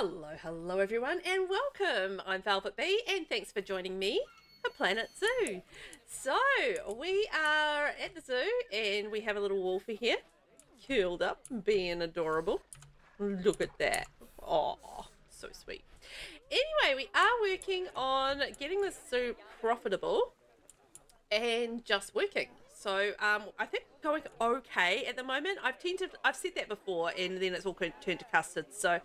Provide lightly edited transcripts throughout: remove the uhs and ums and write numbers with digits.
Hello everyone and welcome. I'm VelvettB and thanks for joining me for Planet Zoo. So we are at the zoo and we have a little wolfie here, curled up, being adorable. Look at that. Oh, so sweet. Anyway, we are working on getting the zoo profitable and just working. So I think going okay at the moment. I've said that before and then it's all turned to custard. So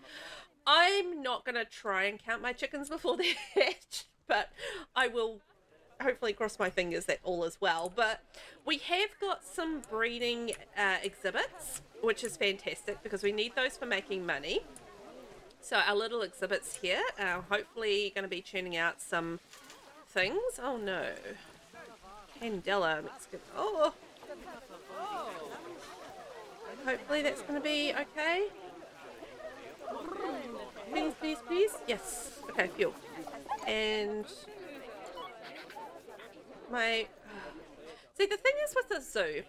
I'm not going to try and count my chickens before they hatch, but I will hopefully cross my fingers that all is well. But we have got some breeding exhibits, which is fantastic because we need those for making money. So our little exhibits here are hopefully going to be churning out some things. Oh no. Candela Mexican. Oh. Hopefully that's going to be okay. Please, please, please. Yes. Okay, fuel. And my... See, the thing is with the zoo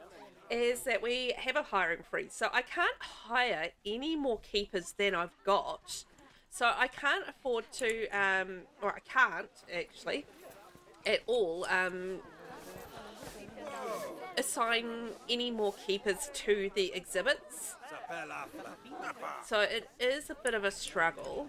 is that we have a hiring freeze. So I can't hire any more keepers than I've got. So I can't afford to, or I can't actually at all, assign any more keepers to the exhibits. So it is a bit of a struggle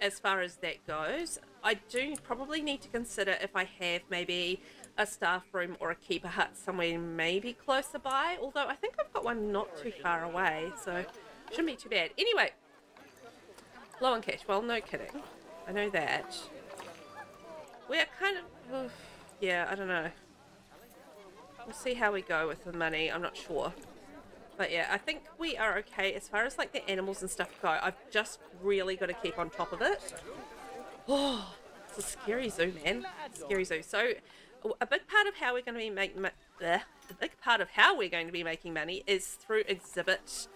as far as that goes. I do probably need to consider if I have maybe a staff room or a keeper hut somewhere maybe closer by, although I think I've got one not too far away, so shouldn't be too bad. Anyway, low on cash. Well, no kidding. I know that. We are kind of... yeah, I don't know. We'll see how we go with the money. I'm not sure. But yeah, I think we are okay as far as like the animals and stuff go. I've just really got to keep on top of it. Oh, it's a scary zoo, man. Scary zoo. So a big part of how we're going to be making money is through exhibit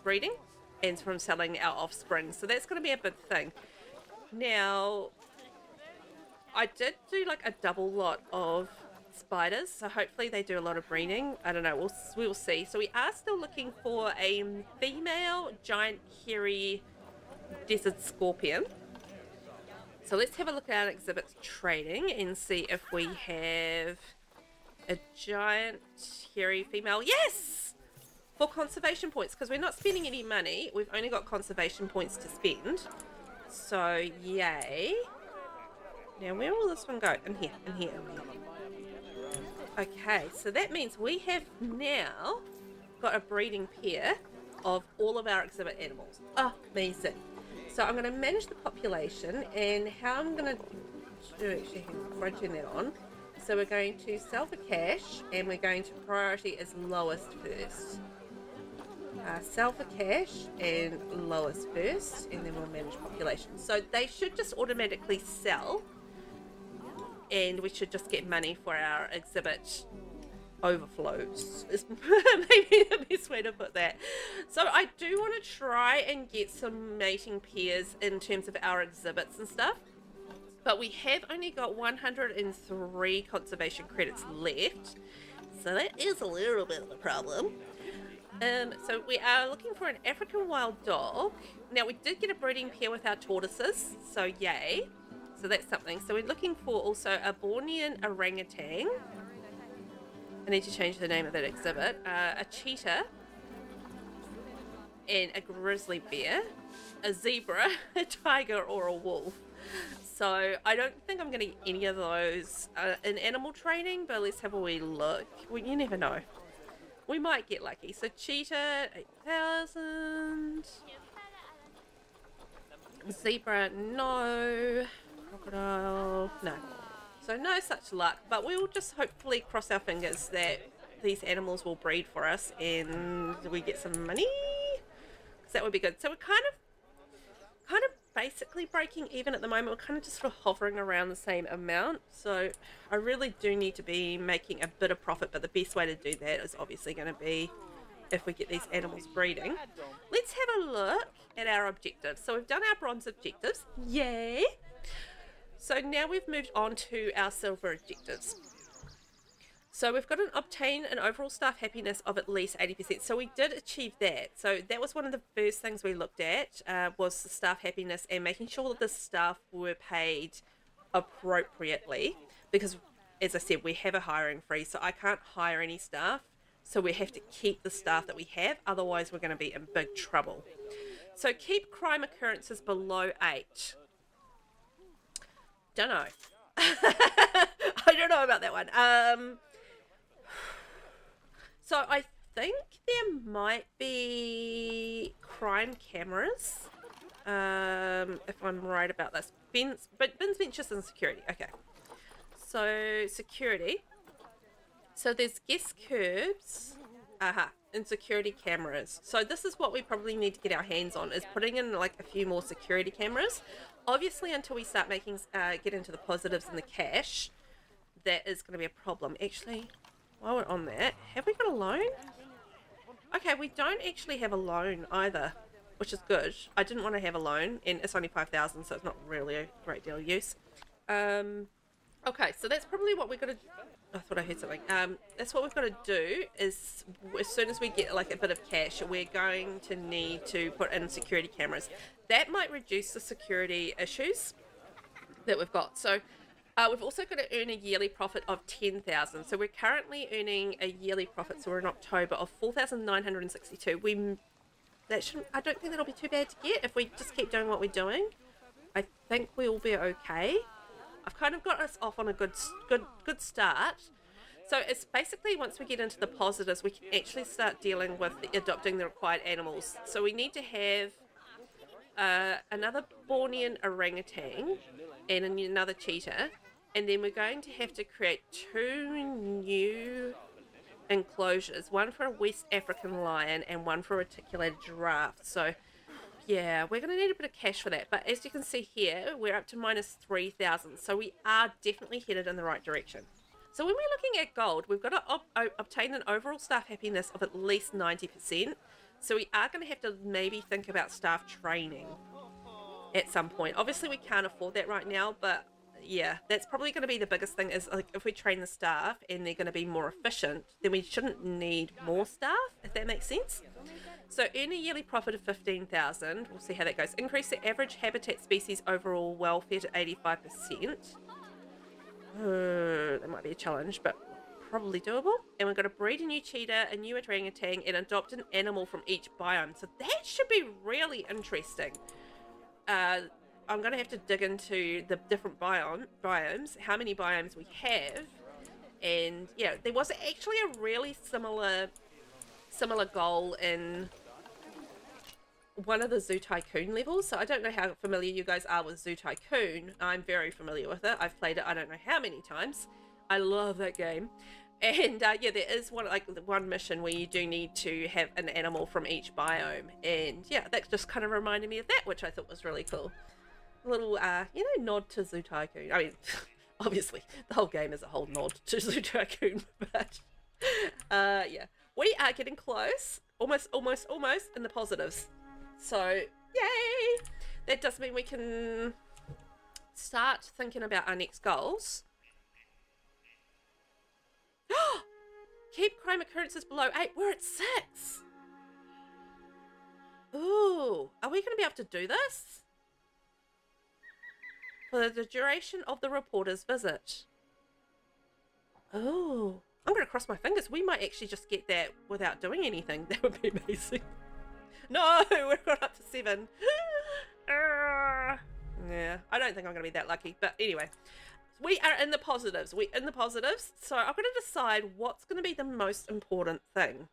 breeding and from selling our offspring. So that's going to be a big thing. Now, I did do like a double lot of spiders, so hopefully they do a lot of breeding. I don't know, we'll see. So we are still looking for a female giant hairy desert scorpion. So let's have a look at our exhibits trading and see if we have a giant hairy female. Yes! For conservation points, because we're not spending any money. We've only got conservation points to spend. So yay. Now where will this one go? In here, in here. Okay, so that means we have now got a breeding pair of all of our exhibit animals. Amazing. So I'm going to manage the population, and how I'm going to do, actually, before I turn that on, so we're going to sell for cash, and we're going to priority as lowest first. Sell for cash and lowest first, and then we'll manage population. So they should just automatically sell, and we should just get money for our exhibit overflows is maybe the best way to put that. So I do want to try and get some mating pairs in terms of our exhibits and stuff, but we have only got 103 conservation credits left, so that is a little bit of a problem. So we are looking for an African wild dog. Now we did get a breeding pair with our tortoises, so yay. So that's something. So we're looking for also a Bornean orangutan. I need to change the name of that exhibit. A cheetah. And a grizzly bear. A zebra, a tiger, or a wolf. So I don't think I'm going to get any of those in animal training, but let's have a wee look. Well, you never know. We might get lucky. So cheetah, 8,000. Zebra, no. Crocodile, no. So no such luck, but we will just hopefully cross our fingers that these animals will breed for us and we get some money, because that would be good. So we're kind of basically breaking even at the moment. We're kind of just sort of hovering around the same amount, so I really do need to be making a bit of profit, but the best way to do that is obviously going to be if we get these animals breeding. Let's have a look at our objectives. So we've done our bronze objectives, yay. So now we've moved on to our silver objectives. So we've got to obtain an overall staff happiness of at least 80%. So we did achieve that. So that was one of the first things we looked at, was the staff happiness and making sure that the staff were paid appropriately. Because, as I said, we have a hiring freeze, so I can't hire any staff. So we have to keep the staff that we have, otherwise we're going to be in big trouble. So keep crime occurrences below 8. Don't know. I don't know about that one. So I think there might be crime cameras, if I'm right about this. Bins, benches and security. Okay. So security. So there's guest curbs, and security cameras. So this is what we probably need to get our hands on, is putting in like a few more security cameras. Obviously, until we start making, get into the positives and the cash, that is going to be a problem. Actually, while we're on that, have we got a loan? Okay, we don't actually have a loan either, which is good. I didn't want to have a loan, and it's only 5,000, so it's not really a great deal of use. Okay, so that's probably what we're going to... I thought I heard something. That's what we've got to do, is as soon as we get like a bit of cash, we're going to need to put in security cameras. That might reduce the security issues that we've got. So we've also got to earn a yearly profit of 10,000. So we're currently earning a yearly profit, so we're in October, of 4,962. I don't think that'll be too bad to get if we just keep doing what we're doing. I think we'll be okay. I've kind of got us off on a good start. So it's basically, once we get into the positives, we can actually start dealing with adopting the required animals. So we need to have another Bornean orangutan and another cheetah, and then we're going to have to create 2 new enclosures, one for a West African lion and one for a reticulated giraffe. So yeah, we're going to need a bit of cash for that. But as you can see here, we're up to minus 3,000. So we are definitely headed in the right direction. So when we're looking at gold, we've got to obtain an overall staff happiness of at least 90%. So we are going to have to maybe think about staff training at some point. Obviously, we can't afford that right now, but yeah, that's probably going to be the biggest thing, is like if we train the staff and they're going to be more efficient, then we shouldn't need more staff, if that makes sense. So earn a yearly profit of 15,000. We'll see how that goes. Increase the average habitat species overall welfare to 85%. That might be a challenge, but probably doable. And we've got to breed a new cheetah, a new orangutan, and adopt an animal from each biome. So that should be really interesting. I'm going to have to dig into the different biomes, how many biomes we have. And yeah, there was actually a really similar goal in one of the Zoo Tycoon levels. So I don't know how familiar you guys are with Zoo Tycoon. I'm very familiar with it. I've played it I don't know how many times. I love that game. And yeah, there is one mission where you do need to have an animal from each biome. And yeah, that just kind of reminded me of that, which I thought was really cool. A little, nod to Zoo Tycoon. I mean, obviously, the whole game is a whole nod to Zoo Tycoon. But yeah, we are getting close. Almost in the positives. So, yay! That does mean we can start thinking about our next goals. Keep crime occurrences below 8. We're at 6. Ooh, are we going to be able to do this? For the duration of the reporter's visit. Oh, I'm going to cross my fingers. We might actually just get that without doing anything. That would be amazing. No, we're up to 7. Yeah, I don't think I'm going to be that lucky. But anyway, we are in the positives. We're in the positives. So I'm going to decide what's going to be the most important thing.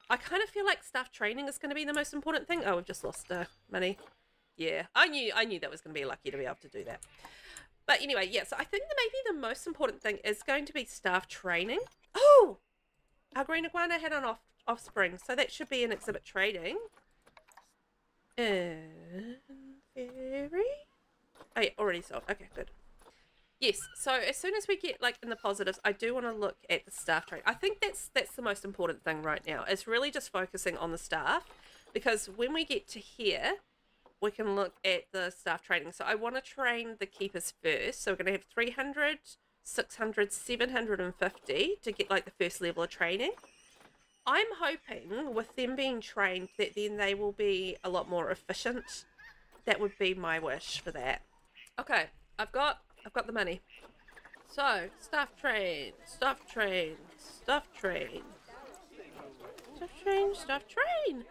I kind of feel like staff training is going to be the most important thing. Oh, we've just lost money. Yeah, I knew that was going to be lucky to be able to do that. But anyway, yeah, so I think that maybe the most important thing is going to be staff training. Oh, our green iguana had an offspring, so that should be in exhibit trading. And fairy. Oh yeah, already sold. Okay, good. Yes, so as soon as we get like in the positives, I do want to look at the staff training. I think that's the most important thing right now. It's really just focusing on the staff, because when we get to here, we can look at the staff training. So I want to train the keepers first. So we're going to have 300 600, 750 to get like the first level of training. I'm hoping with them being trained that then they will be a lot more efficient. That would be my wish for that. Okay, I've got the money. So, staff train, staff train, staff train. Staff train, staff train.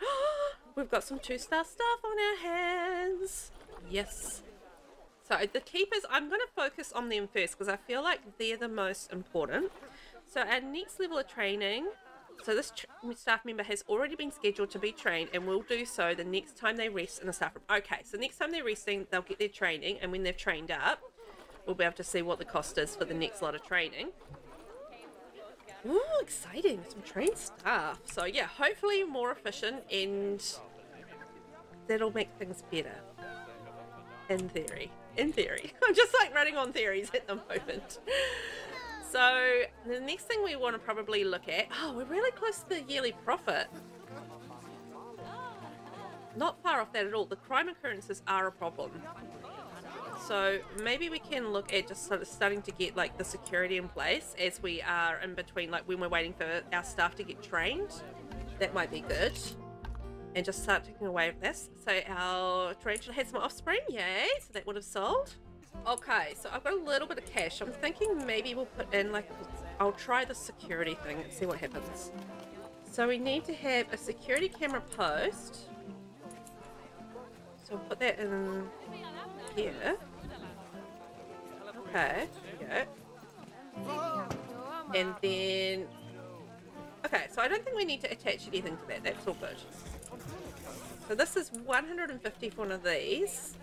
We've got some 2-star staff on our hands. Yes. So the keepers, I'm going to focus on them first because I feel like they're the most important. So our next level of training, so this staff member has already been scheduled to be trained and will do so the next time they rest in the staff room. Okay, so next time they're resting, they'll get their training, and when they've trained up, we'll be able to see what the cost is for the next lot of training. Ooh, exciting. Some trained staff. So yeah, hopefully more efficient, and that'll make things better. In theory. In theory. I'm just like running on theories at the moment. So the next thing we want to probably look at... Oh, we're really close to the yearly profit. Not far off that at all. The crime occurrences are a problem. So maybe we can look at just sort of starting to get like the security in place as we are in between, like when we're waiting for our staff to get trained. That might be good. And just start taking away with this. So our tarantula had some offspring, yay! So that would have sold. Okay, so I've got a little bit of cash. I'm thinking maybe we'll put in like, I'll try the security thing and see what happens. So we need to have a security camera post. So we'll put that in here. Okay, there we go. And then, okay, so I don't think we need to attach anything to that. That's all good. So this is 150 for one of these.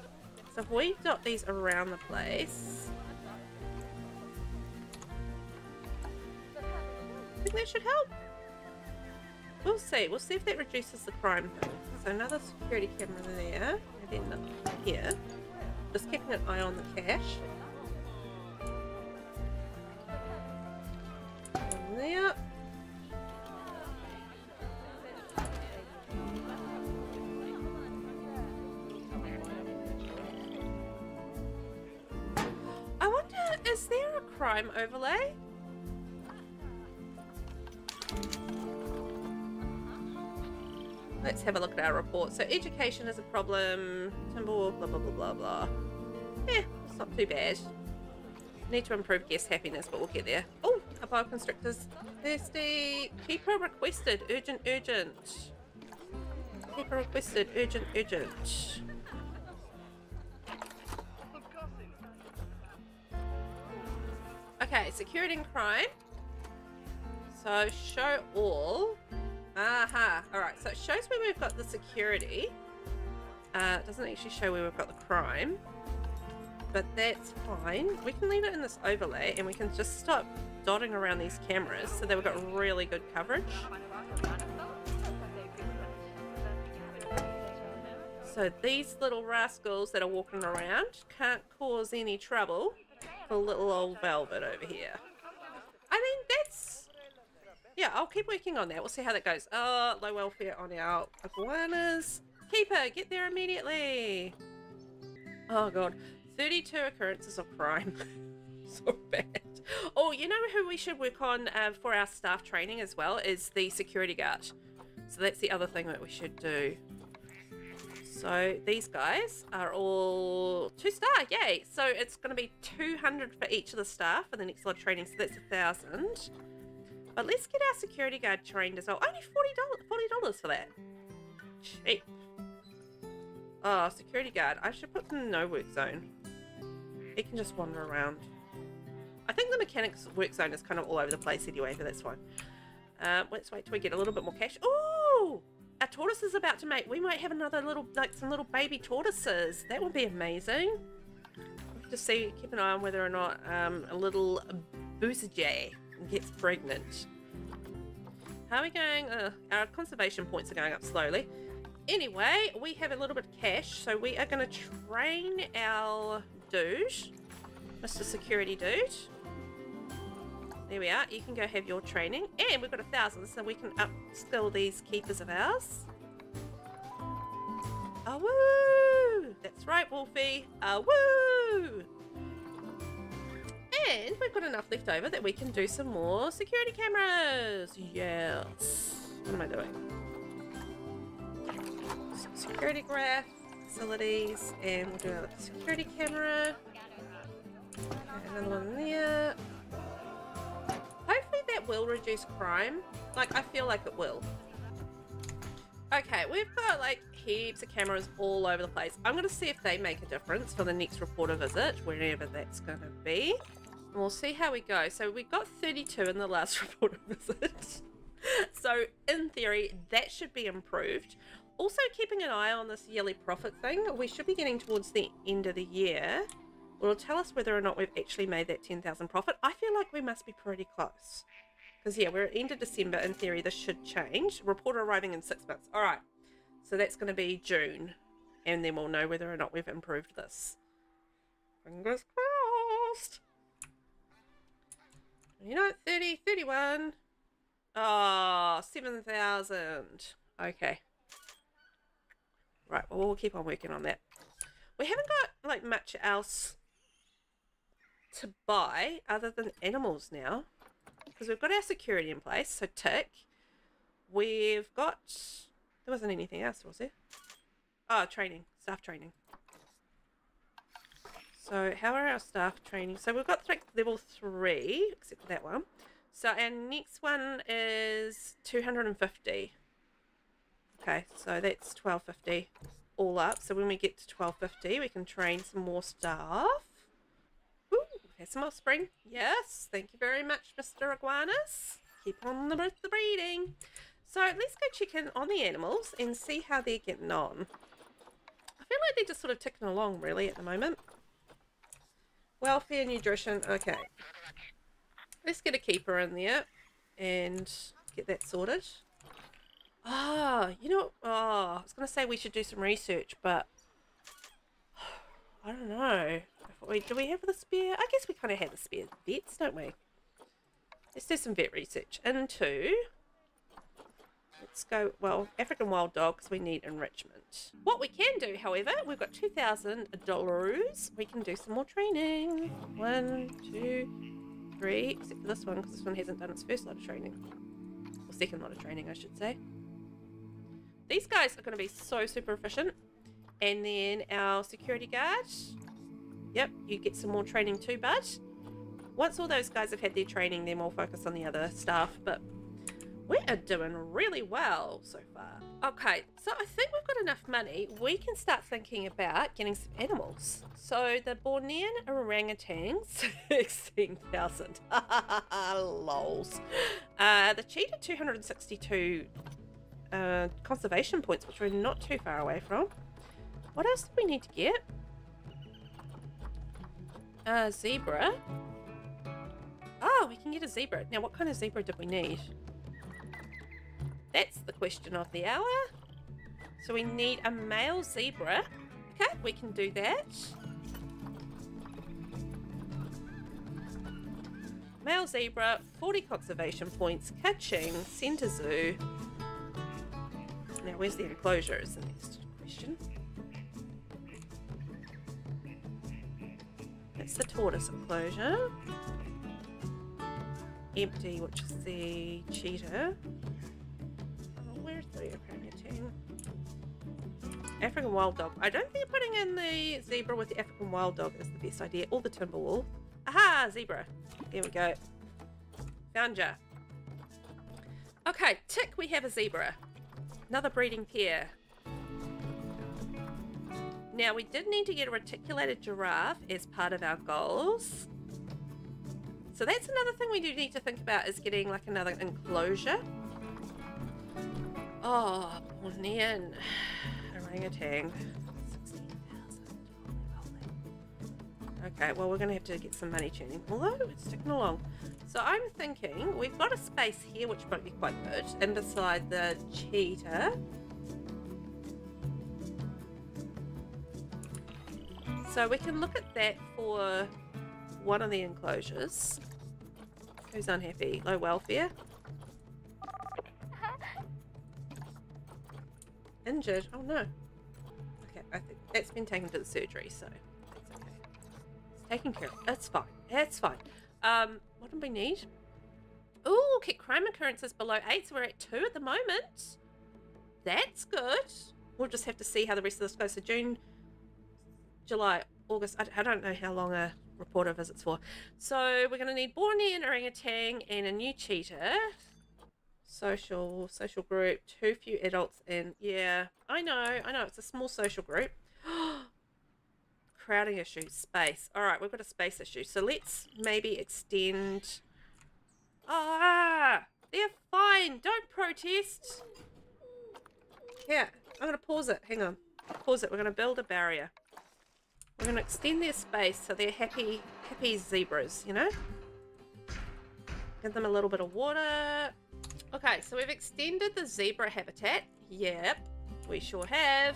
So if we dot these around the place, I think that should help. We'll see. We'll see if that reduces the crime thing. So another security camera there, and then here. Just keeping an eye on the cash. And there. I wonder, is there a crime overlay? Let's have a look at our report. So education is a problem. Timber, blah, blah, blah, blah, blah. Yeah, it's not too bad. Need to improve guest happiness, but we'll get there. Oh, a boa constrictor's thirsty. Keeper requested. Urgent, urgent. Keeper requested. Urgent, urgent. Okay, security and crime. So show all. Aha. Alright, so it shows where we've got the security. It doesn't actually show where we've got the crime. But that's fine. We can leave it in this overlay and we can just stop dotting around these cameras so that we've got really good coverage. So these little rascals that are walking around can't cause any trouble for little old Velvet over here. I mean, that's... Yeah, I'll keep working on that. We'll see how that goes. Oh, low welfare on our iguanas. Keeper, get there immediately. Oh, God. 32 occurrences of crime. So bad. Oh, you know who we should work on for our staff training as well is the security guard. So that's the other thing that we should do. So these guys are all 2-star, yay! So it's going to be 200 for each of the staff for the next lot of training, so that's 1,000. But let's get our security guard trained as well. Only $40 for that. Cheap. Oh, security guard. I should put them in no work zone. He can just wander around. I think the mechanics work zone is kind of all over the place anyway, but that's fine. Let's wait till we get a little bit more cash. Ooh! Our tortoise is about to mate. We might have another little, like some little baby tortoises. That would be amazing. Just see, keep an eye on whether or not a little Boozajay gets pregnant. How are we going? Our conservation points are going up slowly. Anyway, we have a little bit of cash, so we are going to train our dude, Mr. Security Dude. There we are. You can go have your training. And we've got 1,000, so we can upskill these keepers of ours. Ah woo! That's right, Wolfie. Ah woo! And we've got enough left over that we can do some more security cameras. Yes. What am I doing? Security graph, facilities, and we'll do a security camera. Okay, another one there. Hopefully that will reduce crime. Like, I feel like it will. Okay, we've got like heaps of cameras all over the place. I'm going to see if they make a difference for the next reporter visit, wherever that's going to be. And we'll see how we go. So we got 32 in the last reporter visit. So in theory, that should be improved. Also keeping an eye on this yearly profit thing. We should be getting towards the end of the year. It'll tell us whether or not we've actually made that 10,000 profit. I feel like we must be pretty close. Because, yeah, we're at the end of December. In theory, this should change. Reporter arriving in 6 months. All right. So that's going to be June. And then we'll know whether or not we've improved this. Fingers crossed. 29, 30, 31. Oh, 7,000. Okay. Right, well, we'll keep on working on that. We haven't got, like, much else to buy other than animals now. Because we've got our security in place, so tick. We've got... There wasn't anything else, was there? Oh, training. Staff training. So, how are our staff training? So, we've got like level 3, except for that one. So, our next one is 250. Okay, so that's 1250 all up. So, when we get to 1250, we can train some more staff. Ooh, there's some more spring. Yes, thank you very much, Mr. Iguanas. Keep on the breeding. So let's go check in on the animals and see how they're getting on. I feel like they're just sort of ticking along really at the moment. Welfare, nutrition, okay. Let's get a keeper in there and get that sorted. Ah, you know, I was going to say we should do some research, but I don't know. Do we have the spare? I guess we kind of have the spare vets, don't we? Let's do some vet research into... Let's go, well, African wild dog, because we need enrichment. What we can do, however, we've got $2,000. We can do some more training. 1, 2, 3, except for this one, because this one hasn't done its first lot of training. Or second lot of training, I should say. These guys are going to be so super efficient. And then our security guard. Yep, you get some more training too, bud. Once all those guys have had their training, then we'll focus on the other staff, but... we are doing really well so far. Okay, so I think we've got enough money. We can start thinking about getting some animals. So the Bornean orangutans, 16,000. Lols. The cheetah, 262 conservation points, which we're not too far away from. What else do we need to get? Zebra. Oh, we can get a zebra. Now, what kind of zebra did we need? That's the question of the hour. So we need a male zebra. Okay, we can do that. Male zebra, 40 conservation points. Ka-ching, centre zoo. Now, where's the enclosure is the next question. That's the tortoise enclosure. Empty, which is the cheetah. Where's the orangutan? African wild dog. I don't think putting in the zebra with the African wild dog is the best idea. Or the timber wolf. Aha! Zebra. There we go. Found ya. Okay, tick, we have a zebra. Another breeding pair. Now, we did need to get a reticulated giraffe as part of our goals. So that's another thing we do need to think about, is getting like another enclosure. Oh, Bornean orangutan. 16,000. Okay, well, we're going to have to get some money tuning. Although, it's ticking along. So I'm thinking we've got a space here, which might be quite good. And beside the cheetah. So we can look at that for one of the enclosures. Who's unhappy? Low welfare. Injured? Oh no. Okay, I think that's been taken to the surgery, so that's okay. Let's taken care of. It's fine. It's fine. What do we need? Ooh, keep crime occurrences below 8, so we're at 2 at the moment. That's good. We'll just have to see how the rest of this goes. So June, July, August. I don't know how long a reporter visit's for. So we're going to need Borneo and orangutan and a new cheetah. Social group. Too few adults and yeah, I know. It's a small social group. Crowding issue. Space. All right, we've got a space issue. So let's maybe extend. Ah, they're fine. Don't protest. Yeah, I'm going to pause it. Hang on. Pause it. We're going to build a barrier. We're going to extend their space so they're happy zebras, you know? Give them a little bit of water. Okay, so we've extended the zebra habitat. Yep, we sure have.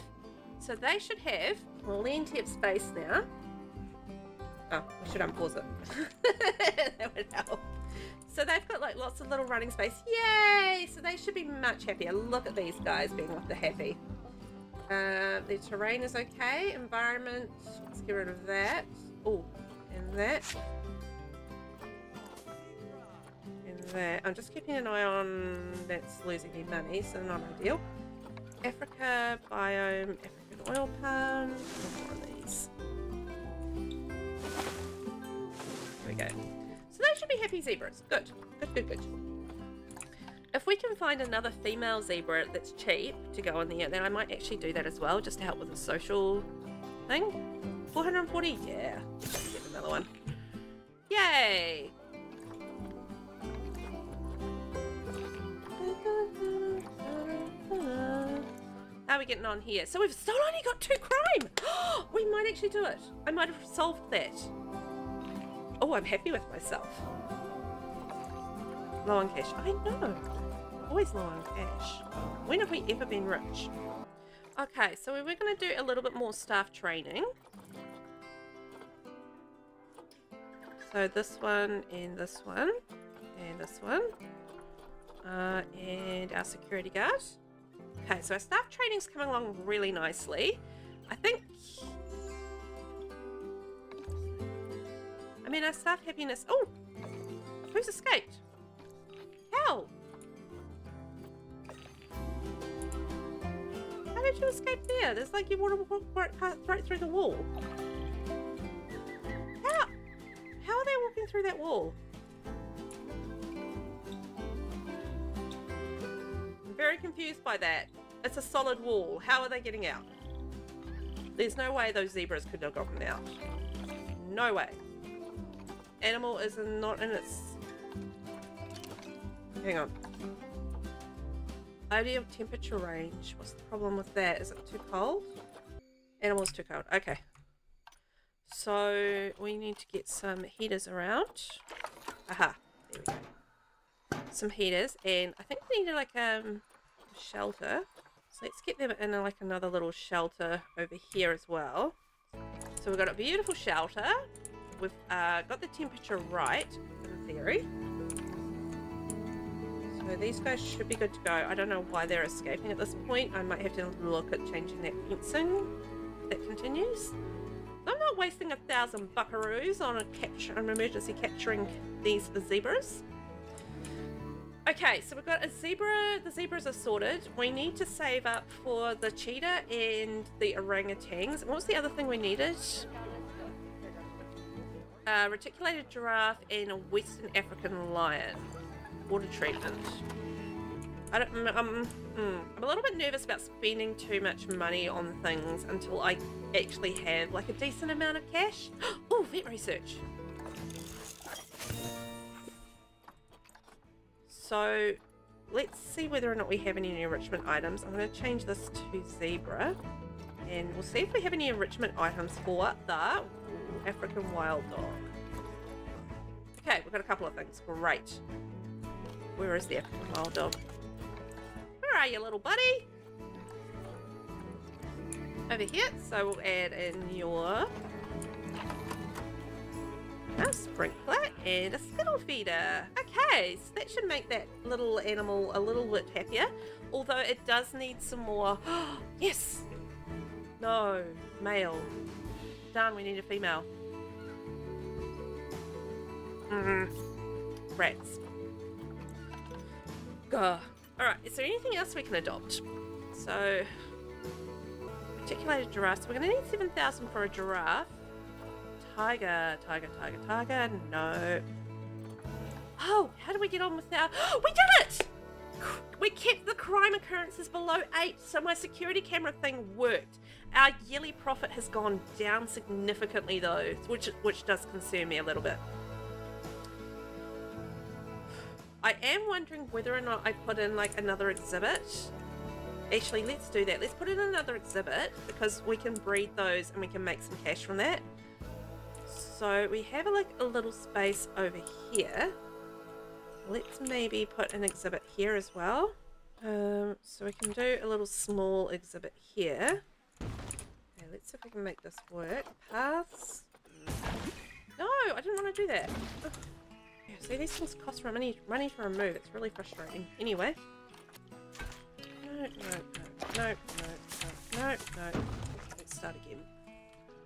So they should have plenty of space now. Oh, we should unpause it. That would help. So they've got like lots of little running space. Yay! So they should be much happier. Look at these guys being with the happy. The terrain is okay. Environment, let's get rid of that. Oh, and that. And that. I'm just keeping an eye on that's losing me money, so not ideal. Africa, biome, African oil palm. More of these. There we go. So they should be happy zebras. Good. Good. If we can find another female zebra that's cheap to go in there, then I might actually do that as well, just to help with the social thing. 440? Yeah. Get another one. Yay! How are we getting on here? So we've still only got 2 crime! We might actually do it. I might have solved that. Oh, I'm happy with myself. Low on cash. I know. Always low on cash. When have we ever been rich? Okay, so we're going to do a little bit more staff training. So this one and this one and this one. And our security guard. Okay, so our staff training's coming along really nicely. I think... I mean, our staff happiness... Oh! Who's escaped? How? How did you escape there? There's like you want to walk right through the wall. How are they walking through that wall? I'm very confused by that. It's a solid wall. How are they getting out? There's no way those zebras could have gotten out. No way. Animal is not in its... Hang on. Ideal temperature range. What's the problem with that? Is it too cold? Animal's too cold. Okay. So we need to get some heaters around. Aha. There we go. Some heaters. And I think we need like shelter. So let's get them in like another little shelter over here as well. So we've got a beautiful shelter. We've got the temperature right, in theory. So these guys should be good to go. I don't know why they're escaping at this point. I might have to look at changing that fencing if that continues. I'm not wasting 1,000 buckaroos on an emergency capturing these zebras. Okay, so we've got a zebra. The zebras are sorted. We need to save up for the cheetah and the orangutans. What was the other thing we needed? Reticulated giraffe and a Western African lion. Water treatment. I'm a little bit nervous about spending too much money on things until I actually have like a decent amount of cash. Oh, vet research. So let's see whether or not we have any enrichment items. I'm going to change this to zebra and we'll see if we have any enrichment items for the African wild dog. Okay, we've got a couple of things. Great. Where is the African wild dog? Where are you, little buddy? Over here. So we'll add in your sprinkler and a skittle feeder. Okay, so that should make that little animal a little bit happier. Although it does need some more. Yes! No, male. Darn, we need a female. Rats. Gah. Alright, is there anything else we can adopt? So, articulated giraffe. So we're going to need 7,000 for a giraffe. Tiger. No. Oh, how do we get on with our... Oh, we did it! We kept the crime occurrences below 8, so my security camera thing worked. Our yearly profit has gone down significantly though, which does concern me a little bit. I am wondering whether or not I put in like another exhibit. Actually, let's do that. Let's put in another exhibit because we can breed those and we can make some cash from that. So we have a little space over here. Let's maybe put an exhibit here as well. So we can do a little small exhibit here. Okay, let's see if we can make this work. Paths. No, I didn't want to do that. Ugh. Yeah, see, these things cost money to remove. It's really frustrating. Anyway. No. Let's start again.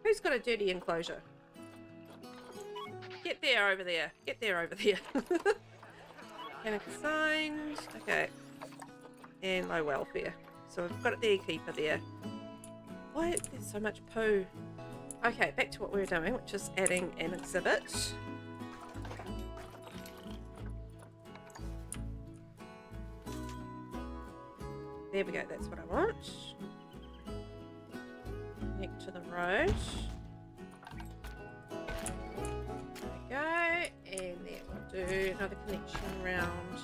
Who's got a dirty enclosure? Get there over there. Get there over there. Panic assigned. Okay. And low welfare. So we've got the keeper there. Why there's so much poo? Okay, back to what we were doing, which is adding an exhibit. There we go, that's what I want. Connect to the road. There we go, and then we'll do another connection round.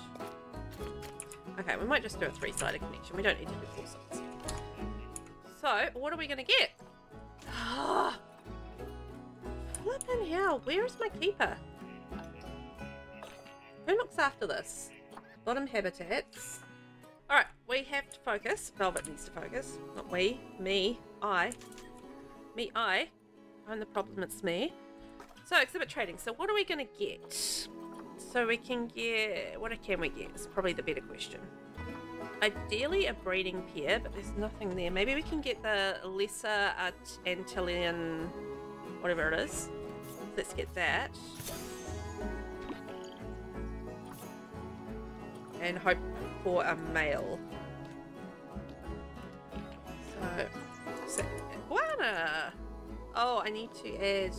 Okay, we might just do a 3-sided connection. We don't need to do 4 sides. So, what are we going to get? Ah, flippin' hell, where is my keeper? Who looks after this? Bottom habitats. Alright, we have to focus. Velvet needs to focus. Not we. Me. I. Me, I. I'm the problem, it's me. So, exhibit trading. So, what are we going to get? So, we can get... What can we get? Is probably the better question. Ideally, a breeding pair, but there's nothing there. Maybe we can get the lesser Antillean... whatever it is. Let's get that. And hope for a male. So iguana. Oh, I need to add.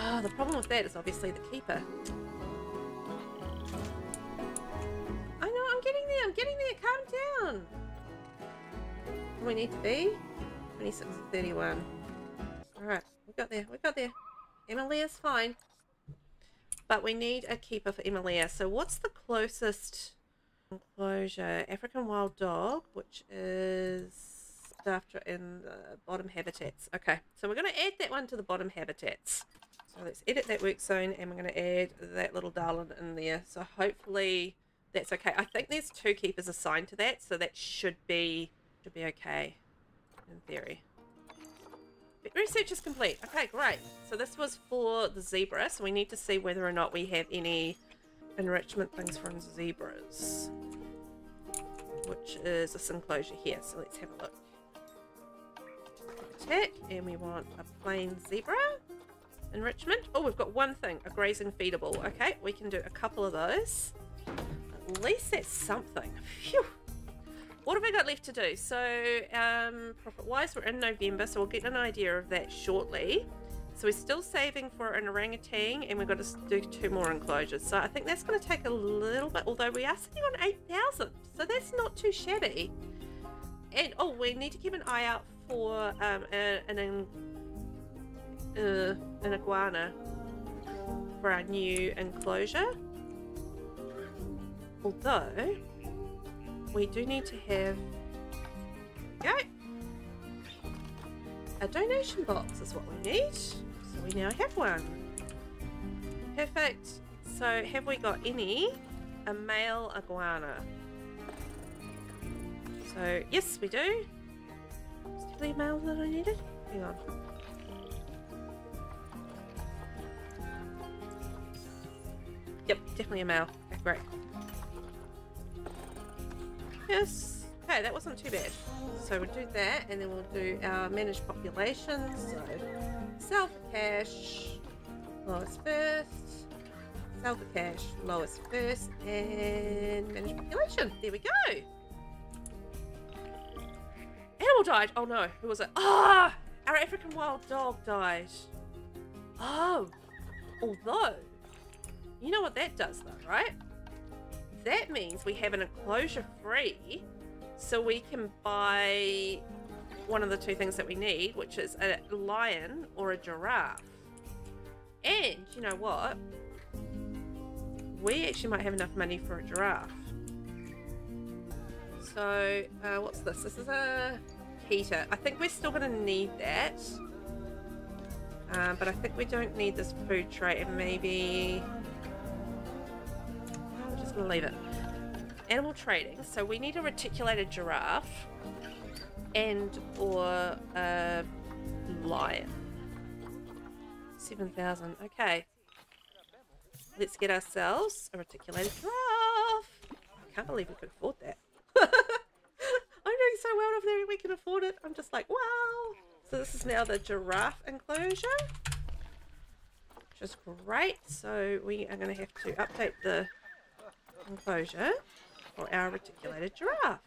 Oh, the problem with that is obviously the keeper. I know, I'm getting there. I'm getting there. Calm down. What do we need to be? 26 and 31. All right, we got there. We got there. Emilia's fine. But we need a keeper for Emilia. So what's the closest enclosure? African wild dog, which is after in the bottom habitats. Okay, so we're going to add that one to the bottom habitats. So let's edit that work zone and we're going to add that little darling in there. So hopefully that's okay. I think there's 2 keepers assigned to that, so that should be okay in theory. Research is complete. Okay, great. So this was for the zebra, so we need to see whether or not we have any enrichment things from zebras, which is this enclosure here. So let's have a look. Attack, and we want a plain zebra enrichment. Oh, we've got one thing, a grazing feedable. Okay, we can do a couple of those. At least that's something. Phew. What have we got left to do? So, profit-wise, we're in November, so we'll get an idea of that shortly. So we're still saving for an orangutan, and we've got to do 2 more enclosures. So I think that's going to take a little bit, although we are sitting on 8,000, so that's not too shabby. And, oh, we need to keep an eye out for an iguana for our new enclosure. Although... we do need to have a donation box is what we need. So we now have one. Perfect. So have we got a male iguana? So yes, we do. Is there a male that I needed? Hang on. Yep, definitely a male. Okay, great. Yes. Okay, that wasn't too bad. So we'll do that, and then we'll do our managed populations. So sell for cash, lowest first. Sell for cash, lowest first, and manage population. There we go. Animal died. Oh no, who was it? Ah, our African wild dog died. Oh, although, you know what that does though, right? That means we have an enclosure free, so we can buy one of the two things that we need, which is a lion or a giraffe. And you know what? We actually might have enough money for a giraffe. So, what's this? This is a heater. I think we're still going to need that. But I think we don't need this food tray, and maybe... I'm just going to leave it. Animal trading. So we need a reticulated giraffe and or a lion. 7,000. Okay. Let's get ourselves a reticulated giraffe. I can't believe we could afford that. I'm doing so well over there, we can afford it. I'm just like, wow. So this is now the giraffe enclosure, which is great. So we are going to have to update the enclosure for our reticulated giraffe.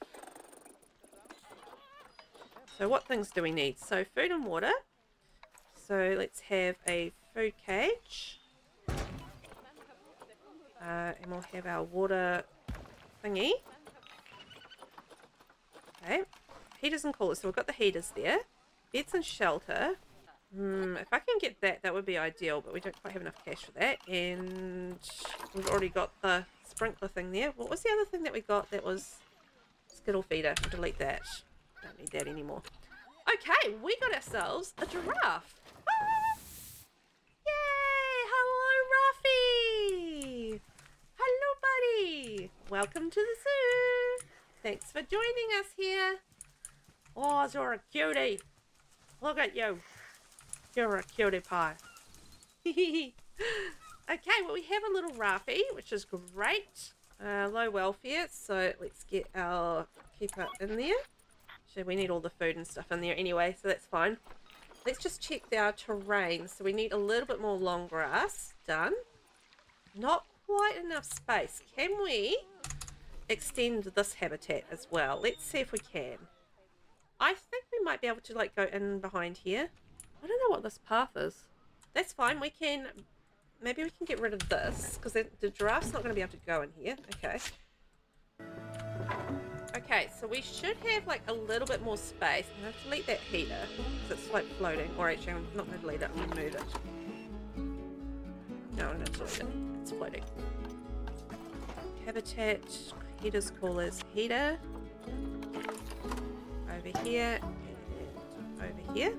So what things do we need? So food and water. So let's have a food cage. And we'll have our water thingy. Okay. Heaters and coolers. So we've got the heaters there. Beds and shelter. If I can get that, that would be ideal, but we don't quite have enough cash for that. And we've already got the sprinkler thing there. What was the other thing that we got? That was skittle feeder. We'll delete that. Don't need that anymore. Okay, we got ourselves a giraffe. Ah! Yay! Hello, Ruffy! Hello, buddy! Welcome to the zoo! Thanks for joining us here. Oh, you're a cutie. Look at you. You're a cutie pie. Okay, well, we have a little Ruffy, which is great. Low welfare, so let's get our keeper in there. So we need all the food and stuff in there anyway, so that's fine. Let's just check our terrain. So we need a little bit more long grass. Done. Not quite enough space. Can we extend this habitat as well? Let's see if we can. I think we might be able to like go in behind here. I don't know what this path is. That's fine. We can, maybe we can get rid of this because the giraffe's not going to be able to go in here. Okay. Okay, so we should have like a little bit more space. I'm going to delete that heater because it's like floating. Or actually, I'm not going to delete it. I'm going to move it. No, I'm going to delete it. It's floating. Habitat, heaters, coolers, heater. Over here and over here.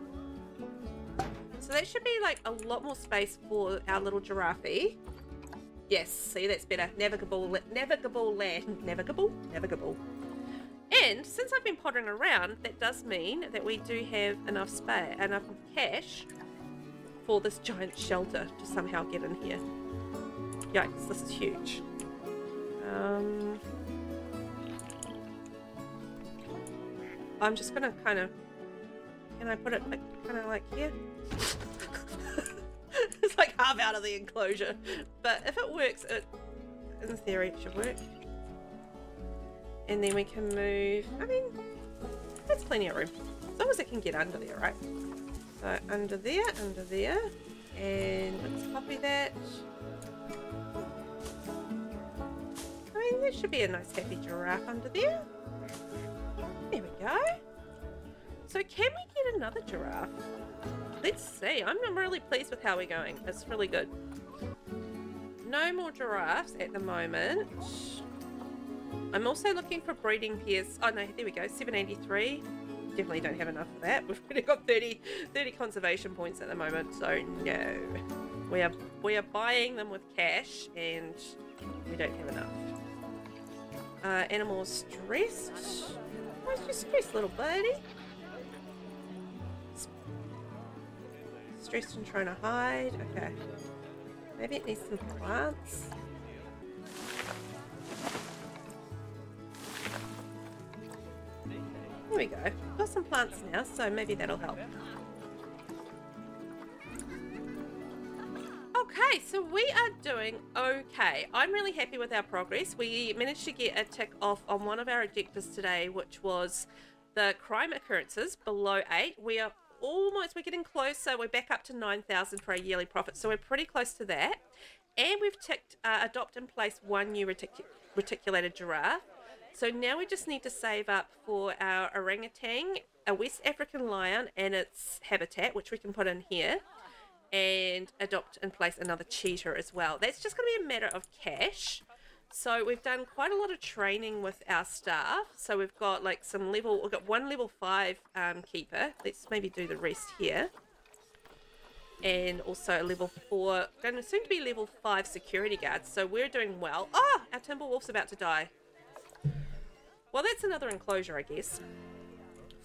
So that should be like a lot more space for our little giraffe. Yes, see, that's better. Navigable land. Navigable. And since I've been pottering around, that does mean that we do have enough space, enough cash for this giant shelter to somehow get in here. Yikes, this is huge. I'm just gonna kind of, can I put it like kind of like here? It's like half out of the enclosure, but if it works, it in theory it should work. And then we can move, I mean, that's plenty of room, as long as it can get under there, right? So under there, and let's copy that. I mean, there should be a nice happy giraffe under there. There we go. So can we get another giraffe? Let's see. I'm really pleased with how we're going. It's really good. No more giraffes at the moment. I'm also looking for breeding pairs. Oh no, there we go. 783. Definitely don't have enough of that. We've already got 30 conservation points at the moment. So no. We are buying them with cash and we don't have enough. Animals stressed. Why is you stressed, little buddy? Stressed and trying to hide. Okay. Maybe it needs some plants. There we go. Got some plants now, so maybe that'll help. Oh, Okay, so we are doing okay. I'm really happy with our progress. We managed to get a tick off on one of our objectives today, which was the crime occurrences below 8. We're getting closer. We're back up to 9,000 for our yearly profit, so we're pretty close to that. And we've ticked adopt and place one new reticulated giraffe. So now we just need to save up for our orangutan, a West African lion and its habitat, which we can put in here, and adopt and place another cheetah as well. That's just going to be a matter of cash. So we've done quite a lot of training with our staff. So we've got like we've got one level 5 keeper. Let's maybe do the rest here. And also a level 4, going to soon to be level 5 security guards. So we're doing well. Oh, our timber wolf's about to die. Well, that's another enclosure, I guess,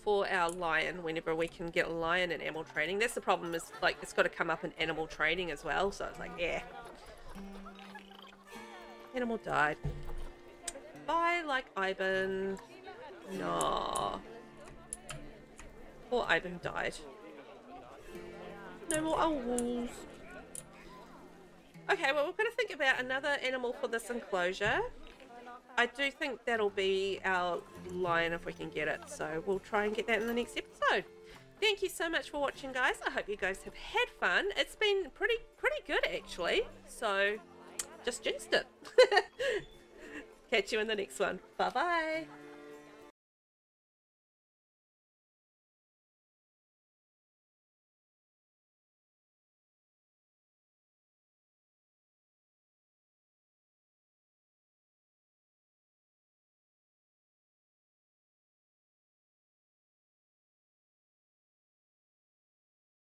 for our lion whenever we can get a lion in animal training. That's the problem, is like it's got to come up in animal training as well. So it's like, yeah. Animal died. Bye, like Ivan. No. Poor Ivan died. No more owls. Okay, well, we're going to think about another animal for this enclosure. I do think that'll be our lion if we can get it. So we'll try and get that in the next episode. Thank you so much for watching, guys. I hope you guys have had fun. It's been pretty good, actually. So just jinxed it. Catch you in the next one. Bye-bye.